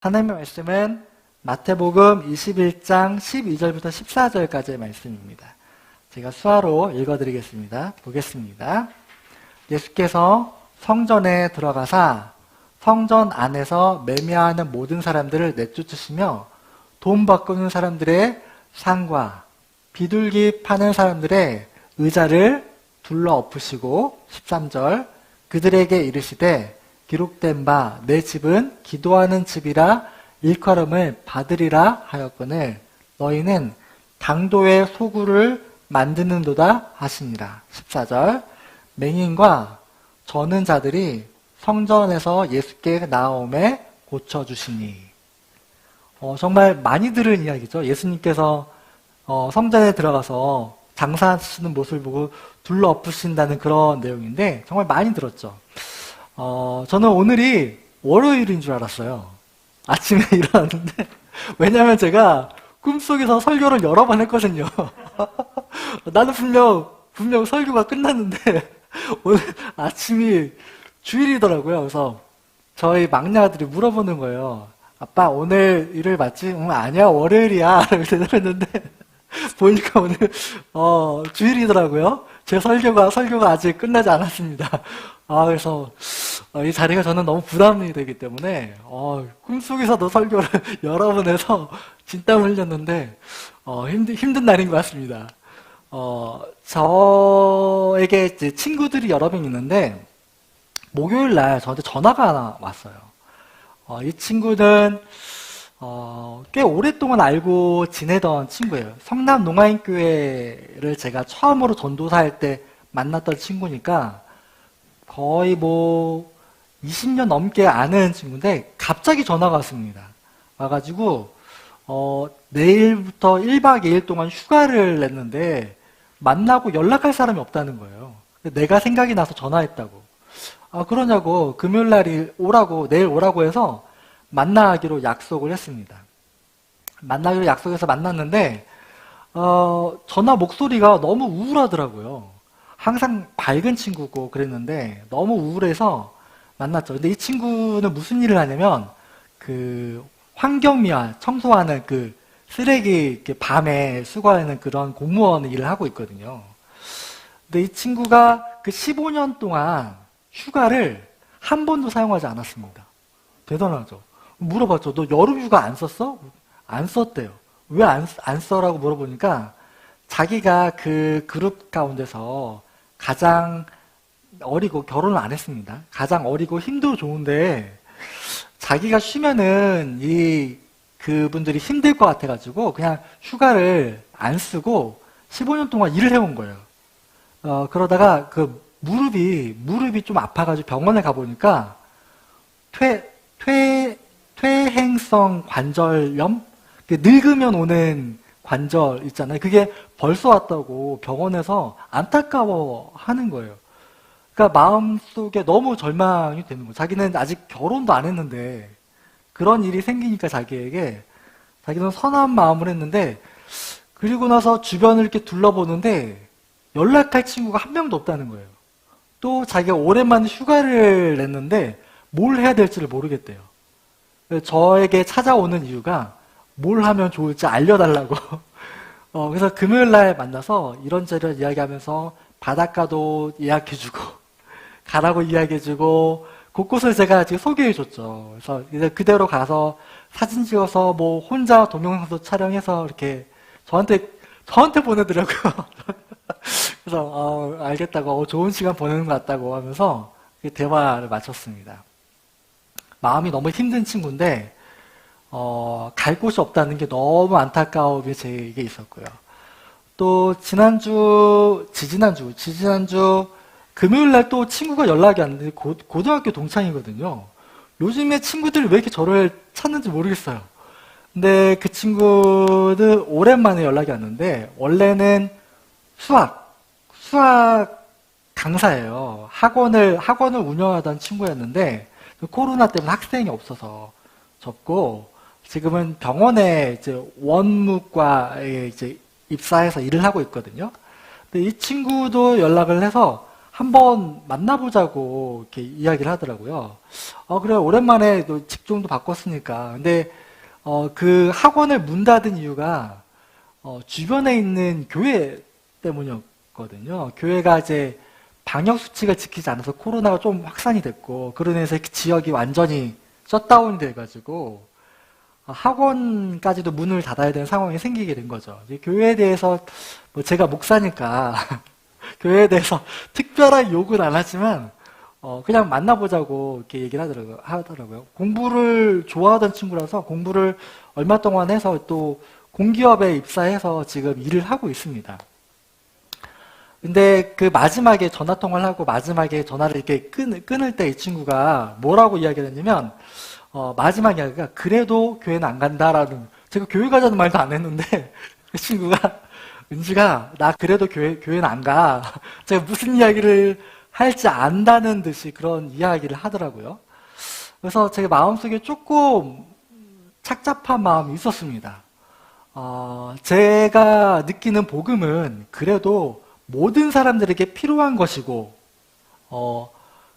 하나님의 말씀은 마태복음 21장 12절부터 14절까지의 말씀입니다. 제가 수화로 읽어드리겠습니다. 보겠습니다. 예수께서 성전에 들어가사 성전 안에서 매매하는 모든 사람들을 내쫓으시며 돈 바꾸는 사람들의 상과 비둘기 파는 사람들의 의자를 둘러 엎으시고 13절 그들에게 이르시되 기록된 바 내 집은 기도하는 집이라 일컬음을 받으리라 하였거늘 너희는 당도의 소굴을 만드는도다 하시니라. 14절 맹인과 저는 자들이 성전에서 예수께 나아오매 고쳐주시니. 정말 많이 들은 이야기죠. 예수님께서 성전에 들어가서 장사하시는 모습을 보고 둘러 엎으신다는 그런 내용인데 정말 많이 들었죠. 저는 오늘이 월요일인 줄 알았어요. 아침에 일어났는데 왜냐면 제가 꿈속에서 설교를 여러 번 했거든요. 나는 분명 설교가 끝났는데 오늘 아침이 주일이더라고요. 그래서 저희 막내 아들이 물어보는 거예요. 아빠 오늘 일요일 맞지? 응, 아니야 월요일이야 라고 대답했는데 보니까 오늘 주일이더라고요. 제 설교가 아직 끝나지 않았습니다. 그래서 이 자리가 저는 너무 부담이 되기 때문에 꿈속에서도 설교를 여러 번 해서 진땀 흘렸는데 힘든 날인 것 같습니다. 저에게 이제 친구들이 여러 명 있는데 목요일 날 저한테 전화가 하나 왔어요. 이 친구는 꽤 오랫동안 알고 지내던 친구예요. 성남 농아인교회를 제가 처음으로 전도사할 때 만났던 친구니까 거의 20년 넘게 아는 친구인데 갑자기 전화가 왔습니다. 와가지고 내일부터 1박 2일 동안 휴가를 냈는데 만나고 연락할 사람이 없다는 거예요. 내가 생각이 나서 전화했다고. 그러냐고 금요일 날이 내일 오라고 해서 만나기로 약속을 했습니다. 만나기로 약속해서 만났는데 전화 목소리가 너무 우울하더라고요. 항상 밝은 친구고 그랬는데 너무 우울해서 만났죠. 근데 이 친구는 무슨 일을 하냐면 그 환경미화 청소하는 그 쓰레기 이렇게 밤에 수거하는 그런 공무원 일을 하고 있거든요. 근데 이 친구가 그 15년 동안 휴가를 한 번도 사용하지 않았습니다. 대단하죠. 물어봤죠. 너 여름 휴가 안 썼어? 안 썼대요. 왜 안 써라고 물어보니까 자기가 그 그룹 가운데서 가장 어리고 결혼을 안 했습니다. 가장 어리고 힘도 좋은데 자기가 쉬면은 그분들이 힘들 것 같아가지고 그냥 휴가를 안 쓰고 15년 동안 일을 해온 거예요. 그러다가 그 무릎이 좀 아파가지고 병원에 가보니까 퇴행성 관절염? 늙으면 오는 관절 있잖아요. 그게 벌써 왔다고 병원에서 안타까워 하는 거예요. 그러니까 마음속에 너무 절망이 되는 거예요. 자기는 아직 결혼도 안 했는데 그런 일이 생기니까 자기는 선한 마음을 했는데 그리고 나서 주변을 이렇게 둘러보는데 연락할 친구가 한 명도 없다는 거예요. 또 자기가 오랜만에 휴가를 냈는데 뭘 해야 될지를 모르겠대요. 저에게 찾아오는 이유가 뭘 하면 좋을지 알려달라고. 그래서 금요일 날 만나서 이런저런 이야기하면서 바닷가도 예약해주고 가라고 이야기해주고 곳곳을 제가 지금 소개해줬죠. 그래서 이제 그대로 가서 사진 찍어서 혼자 동영상도 촬영해서 이렇게 저한테 보내더라고요. 그래서 알겠다고 좋은 시간 보내는 것 같다고 하면서 대화를 마쳤습니다. 마음이 너무 힘든 친구인데 갈 곳이 없다는 게 너무 안타까움이 제게 있었고요. 또 지지난주 금요일 날 또 친구가 연락이 왔는데 고등학교 동창이거든요. 요즘에 친구들이 왜 이렇게 저를 찾는지 모르겠어요. 근데 그 친구는 오랜만에 연락이 왔는데 원래는 수학 강사예요. 학원을 운영하던 친구였는데 코로나 때문에 학생이 없어서 접고 지금은 병원에 이제 원무과에 이제 입사해서 일을 하고 있거든요. 근데 이 친구도 연락을 해서 한번 만나보자고 이렇게 이야기를 하더라고요. 그래, 오랜만에 또 직종도 바꿨으니까. 근데, 그 학원을 문 닫은 이유가, 주변에 있는 교회 때문이었거든요. 교회가 이제 방역수칙을 지키지 않아서 코로나가 좀 확산이 됐고, 그로 인해서 그 지역이 완전히 셧다운이 돼가지고, 학원까지도 문을 닫아야 되는 상황이 생기게 된 거죠. 교회에 대해서, 뭐 제가 목사니까, 교회에 대해서 특별한 욕은 안 하지만, 그냥 만나보자고 이렇게 얘기를 하더라고요. 공부를 좋아하던 친구라서 공부를 얼마 동안 해서 또 공기업에 입사해서 지금 일을 하고 있습니다. 근데 그 마지막에 전화통화를 하고 마지막에 전화를 이렇게 끊을 때 이 친구가 뭐라고 이야기를 했냐면, 마지막 이야기가 그래도 교회는 안 간다라는, 제가 교회 가자는 말도 안 했는데, 그 친구가, 은지가, 나 그래도 교회는 안 가. 제가 무슨 이야기를 할지 안다는 듯이 그런 이야기를 하더라고요. 그래서 제 마음속에 조금 착잡한 마음이 있었습니다. 제가 느끼는 복음은 그래도 모든 사람들에게 필요한 것이고,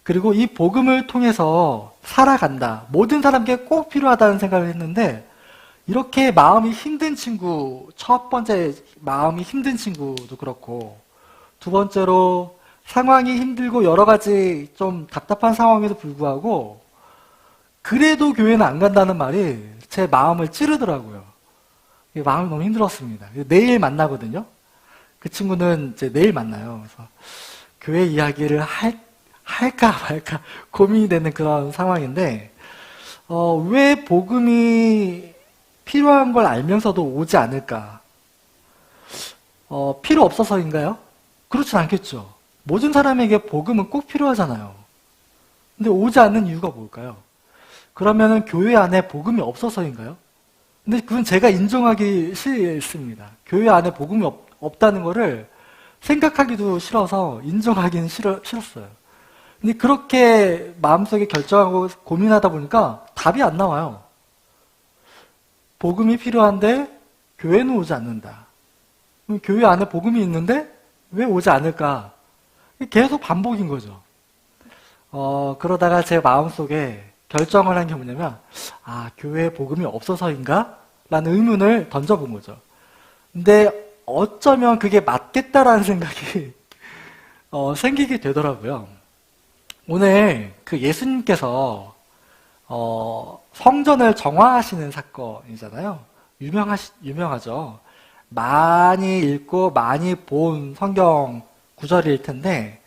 그리고 이 복음을 통해서 살아간다. 모든 사람에게 꼭 필요하다는 생각을 했는데, 이렇게 마음이 힘든 친구, 첫 번째 마음이 힘든 친구도 그렇고, 두 번째로 상황이 힘들고 여러 가지 좀 답답한 상황에도 불구하고, 그래도 교회는 안 간다는 말이 제 마음을 찌르더라고요. 마음이 너무 힘들었습니다. 내일 만나거든요. 그 친구는 이제 내일 만나요. 그래서 교회 이야기를 할까 말까 고민이 되는 그런 상황인데, 왜 복음이 필요한 걸 알면서도 오지 않을까? 필요 없어서인가요? 그렇진 않겠죠. 모든 사람에게 복음은 꼭 필요하잖아요. 근데 오지 않는 이유가 뭘까요? 그러면은 교회 안에 복음이 없어서인가요? 근데 그건 제가 인정하기 싫습니다. 교회 안에 복음이 없다는 거를 생각하기도 싫어서 인정하기는 싫었어요. 근데 그렇게 마음속에 결정하고 고민하다 보니까 답이 안 나와요. 복음이 필요한데 교회는 오지 않는다. 그럼 교회 안에 복음이 있는데 왜 오지 않을까? 계속 반복인 거죠. 그러다가 제 마음속에 결정을 한 게 뭐냐면, 교회에 복음이 없어서인가? 라는 의문을 던져본 거죠. 근데 어쩌면 그게 맞겠다라는 생각이 생기게 되더라고요. 오늘 그 예수님께서 성전을 정화하시는 사건이잖아요. 유명하죠. 많이 읽고 많이 본 성경 구절일 텐데,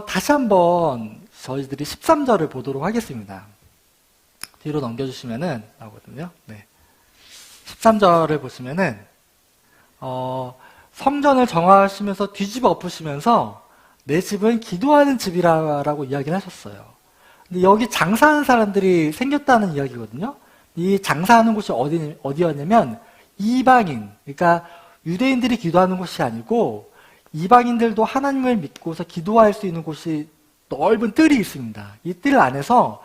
다시 한번 저희들이 13절을 보도록 하겠습니다. 뒤로 넘겨주시면은 나오거든요. 네. 13절을 보시면은, 성전을 정화하시면서 뒤집어 엎으시면서 내 집은 기도하는 집이라고 이야기를 하셨어요. 근데 여기 장사하는 사람들이 생겼다는 이야기거든요. 이 장사하는 곳이 어디였냐면 이방인, 그러니까 유대인들이 기도하는 곳이 아니고 이방인들도 하나님을 믿고서 기도할 수 있는 곳이 넓은 뜰이 있습니다. 이 뜰 안에서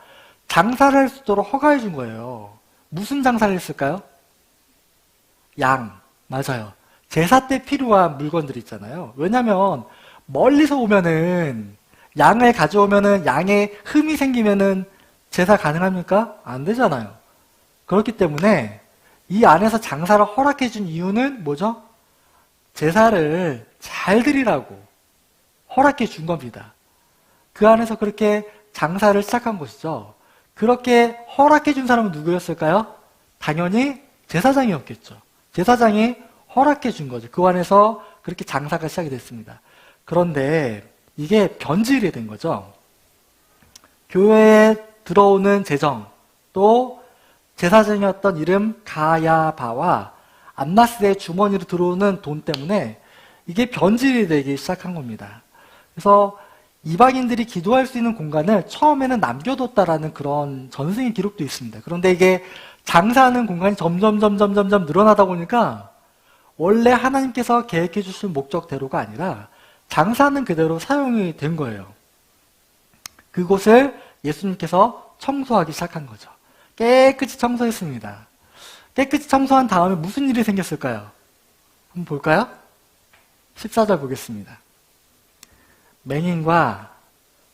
장사를 할 수 있도록 허가해 준 거예요. 무슨 장사를 했을까요? 양, 맞아요. 제사 때 필요한 물건들 있잖아요. 왜냐면 멀리서 오면은 양을 가져오면은 양에 흠이 생기면은 제사 가능합니까? 안 되잖아요. 그렇기 때문에 이 안에서 장사를 허락해 준 이유는 뭐죠? 제사를 잘 드리라고 허락해 준 겁니다. 그 안에서 그렇게 장사를 시작한 것이죠. 그렇게 허락해 준 사람은 누구였을까요? 당연히 제사장이었겠죠. 제사장이 허락해 준 거죠. 그 안에서 그렇게 장사가 시작이 됐습니다. 그런데 이게 변질이 된 거죠. 교회에 들어오는 재정, 또 제사장이었던 이름 가야바와 안나스의 주머니로 들어오는 돈 때문에 이게 변질이 되기 시작한 겁니다. 그래서 이방인들이 기도할 수 있는 공간을 처음에는 남겨뒀다라는 그런 전승의 기록도 있습니다. 그런데 이게 장사하는 공간이 점점 늘어나다 보니까 원래 하나님께서 계획해 주신 목적대로가 아니라 장사하는 그대로 사용이 된 거예요. 그곳을 예수님께서 청소하기 시작한 거죠. 깨끗이 청소했습니다. 깨끗이 청소한 다음에 무슨 일이 생겼을까요? 한번 볼까요? 14절 보겠습니다. 맹인과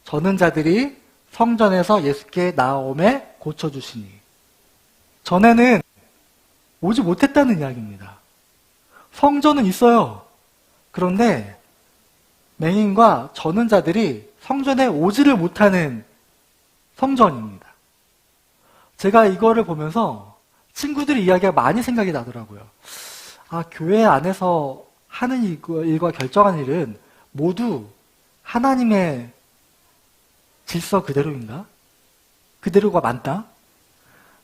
저는 자들이 성전에서 예수께 나아오매 고쳐주시니. 전에는 오지 못했다는 이야기입니다. 성전은 있어요. 그런데 맹인과 저는 자들이 성전에 오지를 못하는 성전입니다. 제가 이거를 보면서 친구들이 이야기가 많이 생각이 나더라고요. 아, 교회 안에서 하는 일과 결정한 일은 모두 하나님의 질서 그대로인가? 그대로가 맞나?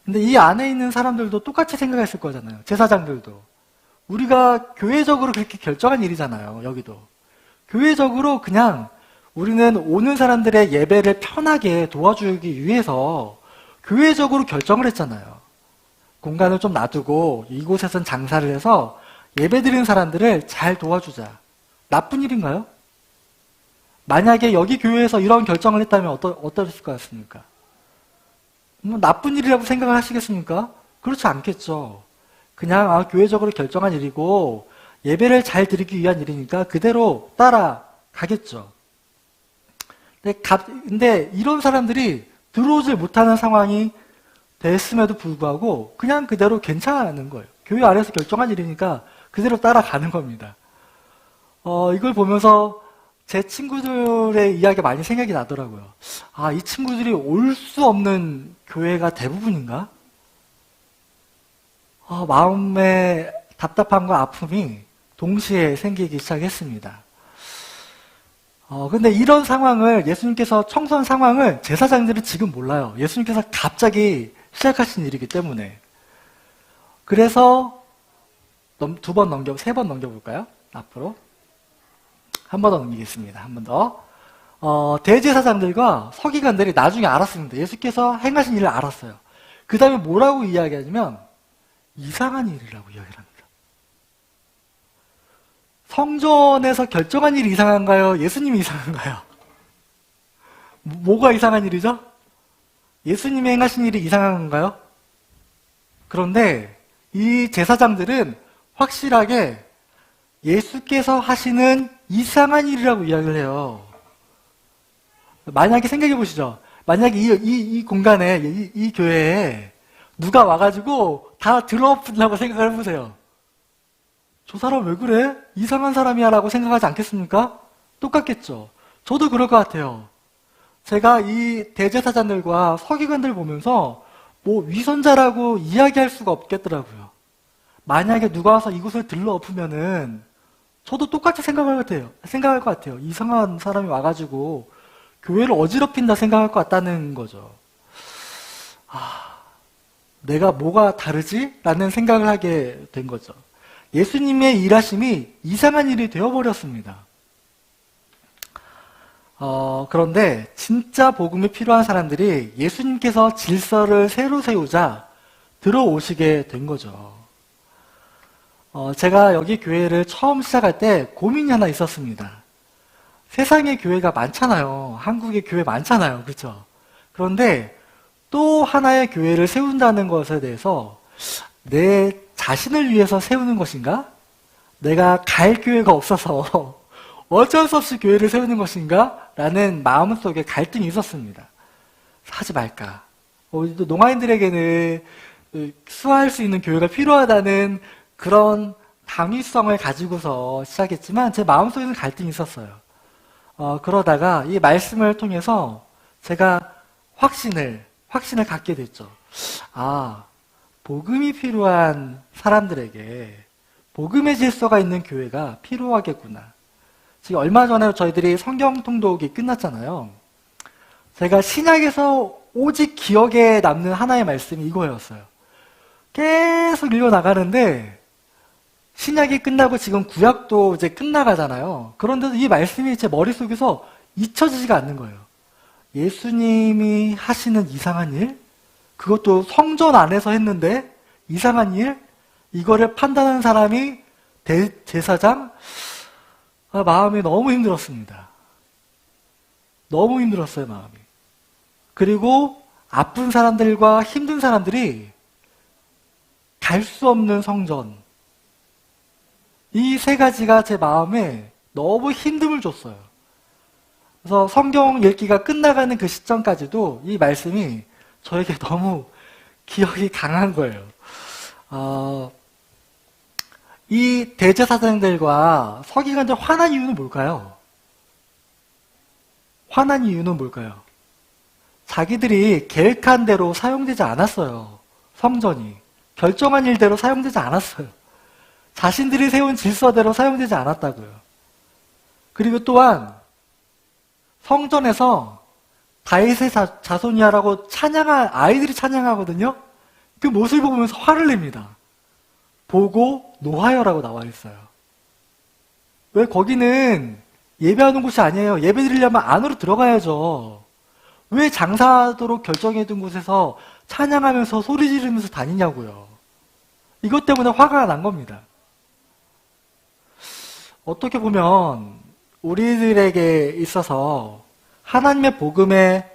근데 이 안에 있는 사람들도 똑같이 생각했을 거잖아요. 제사장들도. 우리가 교회적으로 그렇게 결정한 일이잖아요. 여기도. 교회적으로 그냥 우리는 오는 사람들의 예배를 편하게 도와주기 위해서 교회적으로 결정을 했잖아요. 공간을 좀 놔두고 이곳에선 장사를 해서 예배 드리는 사람들을 잘 도와주자. 나쁜 일인가요? 만약에 여기 교회에서 이런 결정을 했다면 어떠실 것 같습니까? 나쁜 일이라고 생각을 하시겠습니까? 그렇지 않겠죠. 그냥 교회적으로 결정한 일이고 예배를 잘 드리기 위한 일이니까 그대로 따라가겠죠. 근데 이런 사람들이 들어오질 못하는 상황이 됐음에도 불구하고 그냥 그대로 괜찮은 거예요. 교회 안에서 결정한 일이니까 그대로 따라가는 겁니다. 이걸 보면서 제 친구들의 이야기가 많이 생각이 나더라고요. 아, 이 친구들이 올 수 없는 교회가 대부분인가? 마음의 답답함과 아픔이 동시에 생기기 시작했습니다. 근데 이런 상황을 예수님께서 청소한 상황을 제사장들은 지금 몰라요. 예수님께서 갑자기 시작하신 일이기 때문에. 그래서 세 번 넘겨볼까요? 앞으로. 한 번 더 넘기겠습니다. 한 번 더. 대제사장들과 서기관들이 나중에 알았습니다. 예수께서 행하신 일을 알았어요. 그 다음에 뭐라고 이야기하냐면 이상한 일이라고 이야기를 합니다. 성전에서 결정한 일이 이상한가요? 예수님이 이상한가요? 뭐가 이상한 일이죠? 예수님이 행하신 일이 이상한 건가요? 그런데 이 제사장들은 확실하게 예수께서 하시는 이상한 일이라고 이야기를 해요. 만약에 생각해 보시죠. 만약에 이 공간에, 이 교회에 누가 와가지고 다 들어엎으려고 생각을 해보세요. 저 사람 왜 그래? 이상한 사람이야 라고 생각하지 않겠습니까? 똑같겠죠. 저도 그럴 것 같아요. 제가 이 대제사장들과 서기관들 보면서 위선자라고 이야기할 수가 없겠더라고요. 만약에 누가 와서 이곳을 들러엎으면은 저도 똑같이 생각할 것 같아요. 이상한 사람이 와가지고 교회를 어지럽힌다 생각할 것 같다는 거죠. 내가 뭐가 다르지? 라는 생각을 하게 된 거죠. 예수님의 일하심이 이상한 일이 되어버렸습니다. 그런데 진짜 복음이 필요한 사람들이 예수님께서 질서를 새로 세우자 들어오시게 된 거죠. 제가 여기 교회를 처음 시작할 때 고민이 하나 있었습니다. 세상에 교회가 많잖아요. 한국에 교회 많잖아요. 그렇죠? 그런데 또 하나의 교회를 세운다는 것에 대해서 내 자신을 위해서 세우는 것인가? 내가 갈 교회가 없어서 어쩔 수 없이 교회를 세우는 것인가? 라는 마음속에 갈등이 있었습니다. 하지 말까? 또 농아인들에게는 수화할 수 있는 교회가 필요하다는 그런 당위성을 가지고서 시작했지만 제 마음속에는 갈등이 있었어요. 그러다가 이 말씀을 통해서 제가 확신을 갖게 됐죠. 복음이 필요한 사람들에게 복음의 질서가 있는 교회가 필요하겠구나. 지금 얼마 전에 저희들이 성경 통독이 끝났잖아요. 제가 신약에서 오직 기억에 남는 하나의 말씀이 이거였어요. 계속 읽어나가는데 신약이 끝나고 지금 구약도 이제 끝나가잖아요. 그런데도 이 말씀이 제 머릿속에서 잊혀지지가 않는 거예요. 예수님이 하시는 이상한 일? 그것도 성전 안에서 했는데 이상한 일? 이거를 판단하는 사람이 대제사장? 마음이 너무 힘들었습니다. 너무 힘들었어요, 마음이. 그리고 아픈 사람들과 힘든 사람들이 갈 수 없는 성전. 이 세 가지가 제 마음에 너무 힘듦을 줬어요. 그래서 성경 읽기가 끝나가는 그 시점까지도 이 말씀이 저에게 너무 기억이 강한 거예요. 이 대제사장들과 서기관들 화난 이유는 뭘까요? 화난 이유는 뭘까요? 자기들이 계획한 대로 사용되지 않았어요. 성전이. 결정한 일대로 사용되지 않았어요. 자신들이 세운 질서대로 사용되지 않았다고요. 그리고 또한 성전에서 다윗의 자손이야라고 아이들이 찬양하거든요. 그 모습을 보면서 화를 냅니다. 보고 노하여라고 나와 있어요. 왜 거기는 예배하는 곳이 아니에요. 예배 드리려면 안으로 들어가야죠. 왜 장사하도록 결정해둔 곳에서 찬양하면서 소리 지르면서 다니냐고요. 이것 때문에 화가 난 겁니다. 어떻게 보면 우리들에게 있어서 하나님의 복음의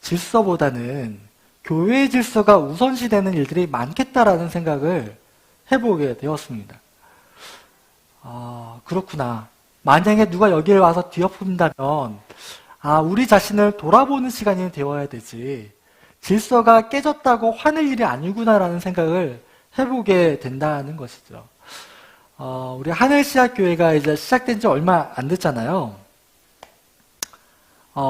질서보다는 교회의 질서가 우선시되는 일들이 많겠다라는 생각을 해보게 되었습니다. 그렇구나. 만약에 누가 여기에 와서 뒤엎는다면 우리 자신을 돌아보는 시간이 되어야 되지, 질서가 깨졌다고 화낼 일이 아니구나라는 생각을 해보게 된다는 것이죠. 우리 하늘씨앗교회가 이제 시작된 지 얼마 안 됐잖아요.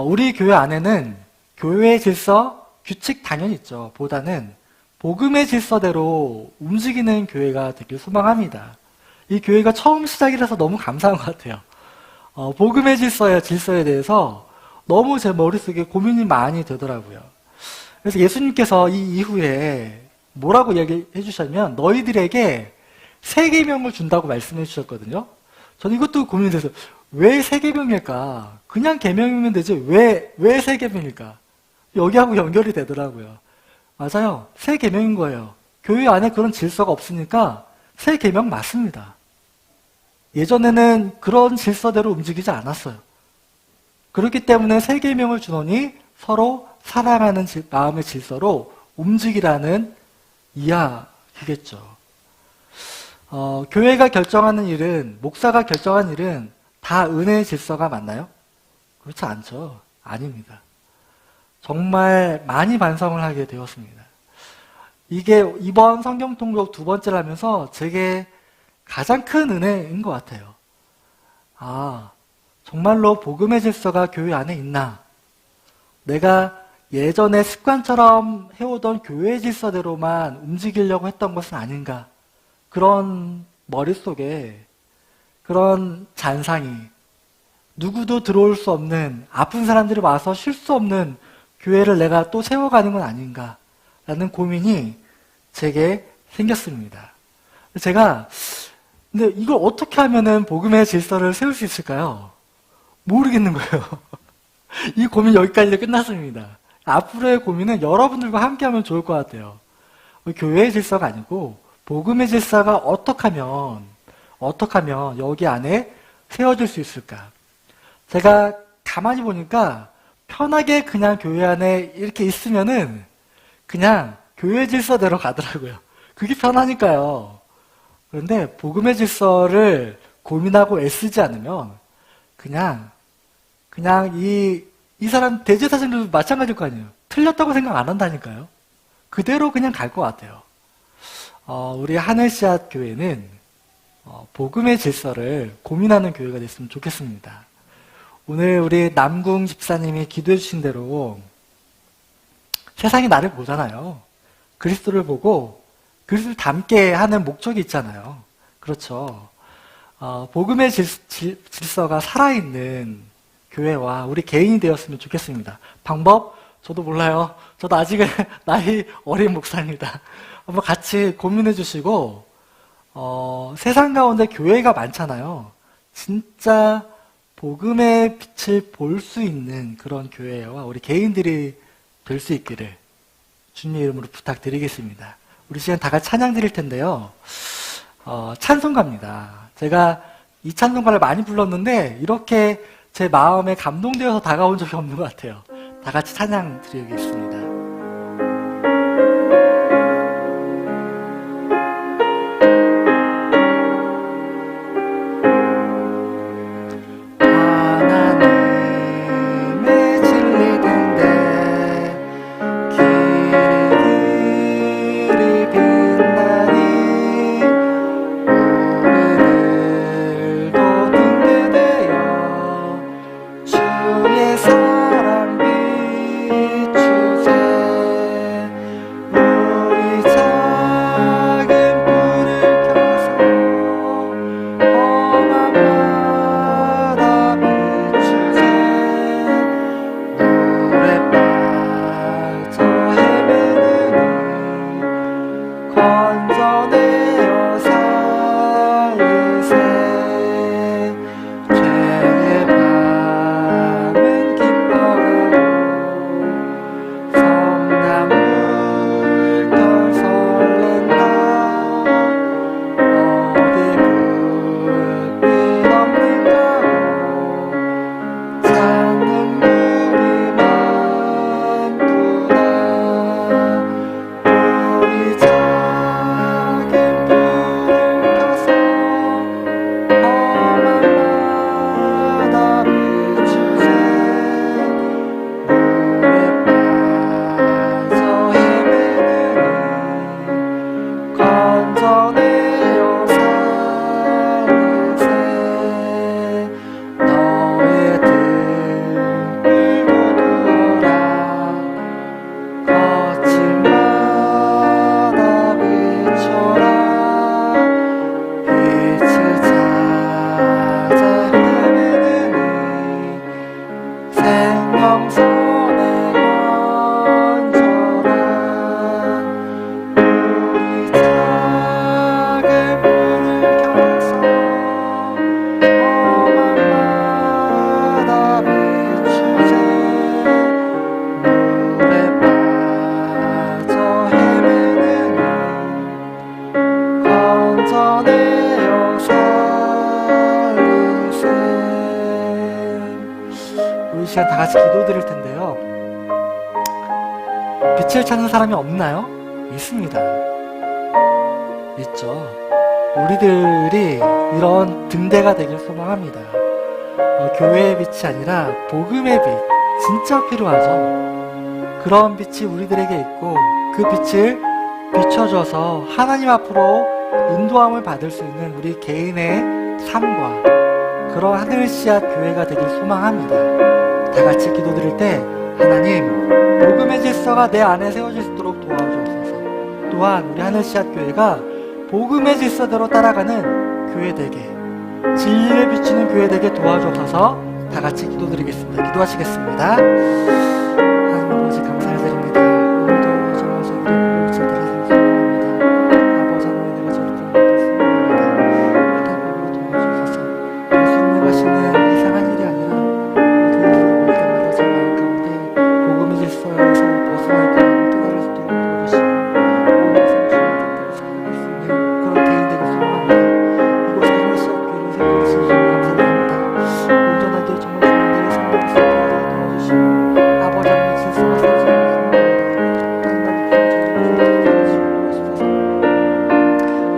우리 교회 안에는 교회의 질서, 규칙 당연히 있죠. 보다는 복음의 질서대로 움직이는 교회가 되길 소망합니다. 이 교회가 처음 시작이라서 너무 감사한 것 같아요. 복음의 질서에 대해서 너무 제 머릿속에 고민이 많이 되더라고요. 그래서 예수님께서 이 이후에 뭐라고 얘기해 주셨냐면 너희들에게 세 계명을 준다고 말씀해 주셨거든요. 저는 이것도 고민이 돼서 왜 세 계명일까? 그냥 계명이면 되지 왜 세 계명일까? 여기하고 연결이 되더라고요. 맞아요. 세 계명인 거예요. 교회 안에 그런 질서가 없으니까 세 계명 맞습니다. 예전에는 그런 질서대로 움직이지 않았어요. 그렇기 때문에 세 계명을 주노니 서로 사랑하는 마음의 질서로 움직이라는 이야기겠죠. 교회가 결정하는 일은, 목사가 결정한 일은 다 은혜의 질서가 맞나요? 그렇지 않죠. 아닙니다. 정말 많이 반성을 하게 되었습니다. 이게 이번 성경 통독 2번째를 하면서 제게 가장 큰 은혜인 것 같아요. 정말로 복음의 질서가 교회 안에 있나? 내가 예전에 습관처럼 해오던 교회의 질서대로만 움직이려고 했던 것은 아닌가? 그런 머릿속에 그런 잔상이, 누구도 들어올 수 없는, 아픈 사람들이 와서 쉴 수 없는 교회를 내가 또 세워가는 건 아닌가? 라는 고민이 제게 생겼습니다. 근데 이걸 어떻게 하면은 복음의 질서를 세울 수 있을까요? 모르겠는 거예요. 이 고민 여기까지 끝났습니다. 앞으로의 고민은 여러분들과 함께 하면 좋을 것 같아요. 교회의 질서가 아니고 복음의 질서가 어떻게 하면 여기 안에 세워질 수 있을까? 제가 가만히 보니까 편하게 그냥 교회 안에 이렇게 있으면은 그냥 교회 질서대로 가더라고요. 그게 편하니까요. 그런데 복음의 질서를 고민하고 애쓰지 않으면 그냥 이 사람 대제사장들도 마찬가지일 거 아니에요. 틀렸다고 생각 안 한다니까요. 그대로 그냥 갈 것 같아요. 우리 하늘씨앗 교회는 복음의 질서를 고민하는 교회가 됐으면 좋겠습니다. 오늘 우리 남궁 집사님이 기도해 주신 대로 세상이 나를 보잖아요. 그리스도를 보고 그리스도를 닮게 하는 목적이 있잖아요. 그렇죠. 복음의 질서가 살아있는 교회와 우리 개인이 되었으면 좋겠습니다. 방법? 저도 몰라요. 저도 아직은 나이 어린 목사입니다. 한번 같이 고민해 주시고, 세상 가운데 교회가 많잖아요. 진짜 복음의 빛을 볼 수 있는 그런 교회와 우리 개인들이 될 수 있기를 주님의 이름으로 부탁드리겠습니다. 우리 시간 다 같이 찬양 드릴 텐데요. 찬송가입니다. 제가 이 찬송가를 많이 불렀는데 이렇게 제 마음에 감동되어서 다가온 적이 없는 것 같아요. 다 같이 찬양 드리겠습니다. 하나님 같이 기도드릴 텐데요. 빛을 찾는 사람이 없나요? 있습니다. 있죠. 우리들이 이런 등대가 되길 소망합니다. 교회의 빛이 아니라 복음의 빛, 진짜 필요하죠. 그런 빛이 우리들에게 있고 그 빛을 비춰줘서 하나님 앞으로 인도함을 받을 수 있는 우리 개인의 삶과 그런 하늘 씨앗 교회가 되길 소망합니다. 다 같이 기도드릴 때 하나님, 복음의 질서가 내 안에 세워질 수 있도록 도와주옵소서. 또한 우리 하늘 씨앗 교회가 복음의 질서대로 따라가는 교회 되게, 진리를 비추는 교회 되게 도와주옵소서. 다 같이 기도드리겠습니다. 기도하시겠습니다. 하나님 아버지 감사드립니다. 오늘도 정말 저희들의 목소리를 소망합니다. 아버지 하나님, 내가 저를 좀 믿겠습니다. 하나님으로 도와주셔서 예수님을 가시는 이상한 일이 아니라 모든 일을 볼 때마다 제 마음 가운데 복음의 질서에서 벗어날 때 깨달을 수 있도록 도와주시고 모든 생각을 살아갈 수 있는 그런 개인 되길 소망합니다. 이곳에 하늘 씨앗 교회를 세워주시니 감사드립니다. 온전하게 정말 주님들의 생명을 살아가게 도와주시고 아버지 하나님의 질서가 세워지는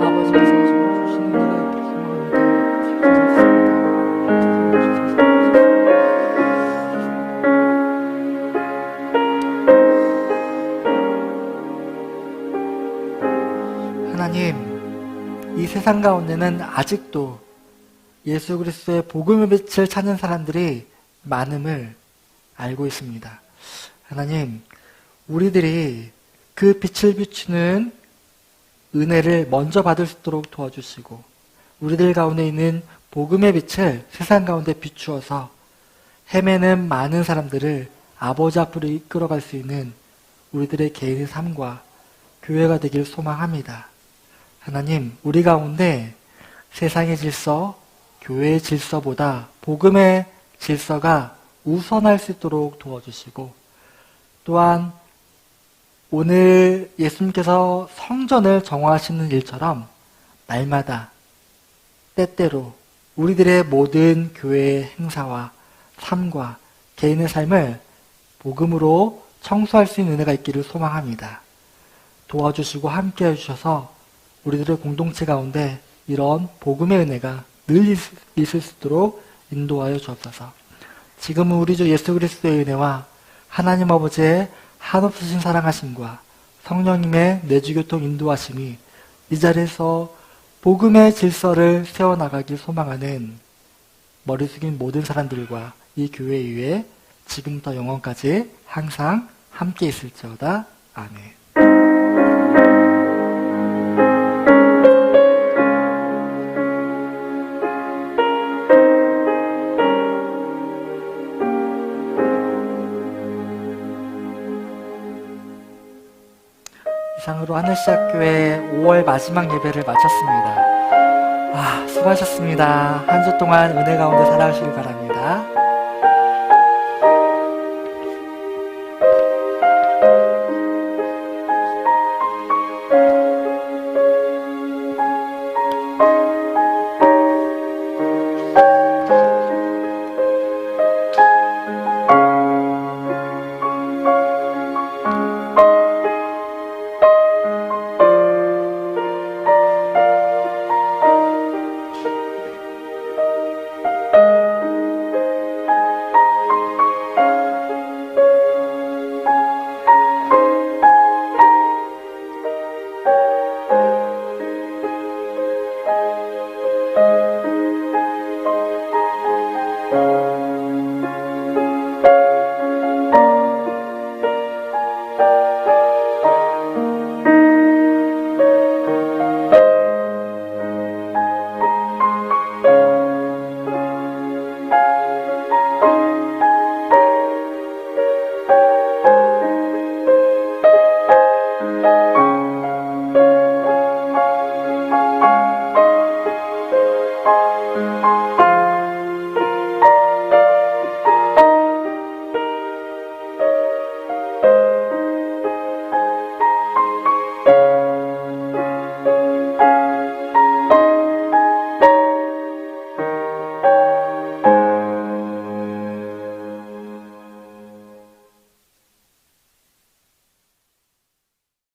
아버지께서 정말 주시는 은혜가 있기를 소망합니다. 하나님, 이 세상 가운데는 아직도 예수 그리스도의 복음의 빛을 찾는 사람들이 많음을 알고 있습니다. 하나님, 우리들이 그 빛을 비추는 은혜를 먼저 받을 수 있도록 도와주시고 우리들 가운데 있는 복음의 빛을 세상 가운데 비추어서 헤매는 많은 사람들을 아버지 앞으로 이끌어갈 수 있는 우리들의 개인의 삶과 교회가 되길 소망합니다. 하나님, 우리 가운데 세상의 질서, 교회의 질서보다 복음의 질서가 우선할 수 있도록 도와주시고 또한 오늘 예수님께서 성전을 정화하시는 일처럼 날마다 때때로 우리들의 모든 교회의 행사와 삶과 개인의 삶을 복음으로 청소할 수 있는 은혜가 있기를 소망합니다. 도와주시고 함께 해주셔서 우리들의 공동체 가운데 이런 복음의 은혜가 늘 있을 수 있도록 인도하여 주옵소서. 지금은 우리 주 예수 그리스도의 은혜와 하나님 아버지의 한없으신 사랑하심과 성령님의 내주교통 인도하심이 이 자리에서 복음의 질서를 세워나가길 소망하는 머리 숙인 모든 사람들과 이 교회 위에 지금부터 영원까지 항상 함께 있을지어다. 아멘. 이상으로 하늘씨학교의 5월 마지막 예배를 마쳤습니다. 수고하셨습니다. 한 주 동안 은혜 가운데 살아가시길 바라며